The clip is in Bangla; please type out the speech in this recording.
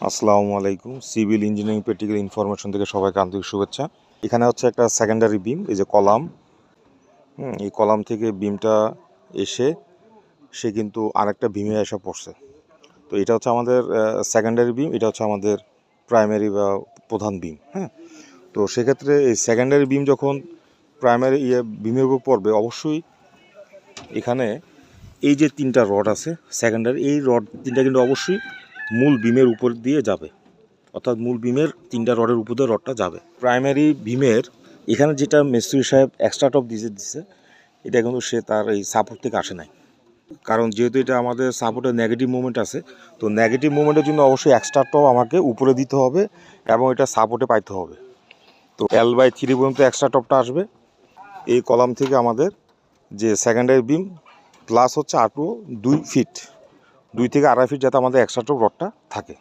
আসসালামু আলাইকুম। সিভিল ইঞ্জিনিয়ারিং প্র্যাকটিক্যাল ইনফরমেশন থেকে সবাইকে আন্তরিক শুভেচ্ছা। এখানে হচ্ছে একটা সেকেন্ডারি বিম, এই যে কলাম, এই কলাম থেকে বিমটা এসে সে কিন্তু আরেকটা বিমে এসে পড়ছে। তো এটা হচ্ছে আমাদের সেকেন্ডারি বিম, এটা হচ্ছে আমাদের প্রাইমারি বা প্রধান বিম। তো সেক্ষেত্রে এই সেকেন্ডারি বিম যখন প্রাইমারি বিমের উপর পড়বে, অবশ্যই এখানে এই যে তিনটা রড আছে সেকেন্ডারি, এই রড তিনটা কিন্তু অবশ্যই মূল বিমের উপর দিয়ে যাবে, অর্থাৎ মূল বিমের তিনটা রডের উপর দিয়ে রডটা যাবে। প্রাইমারি বিমের এখানে যেটা মিস্ত্রি সাহেব এক্সট্রা টপ দিছে এটা কিন্তু সে তার এই সাপোর্ট থেকে আসে নাই, কারণ যেহেতু এটা আমাদের সাপোর্টের নেগেটিভ মুভমেন্ট আছে, তো নেগেটিভ মুভমেন্টের জন্য অবশ্যই এক্সট্রা টপ আমাকে উপরে দিতে হবে এবং এটা সাপোর্টে পাইতে হবে। তো L/3 পর্যন্ত এক্সট্রা টপটা আসবে এই কলাম থেকে আমাদের যে সেকেন্ডারি বিম, প্লাস হচ্ছে আরও 2 ফিট, 2 থেকে 2.5 ফিট যাতে আমাদের এক্সট্রা টপ রডটা থাকে।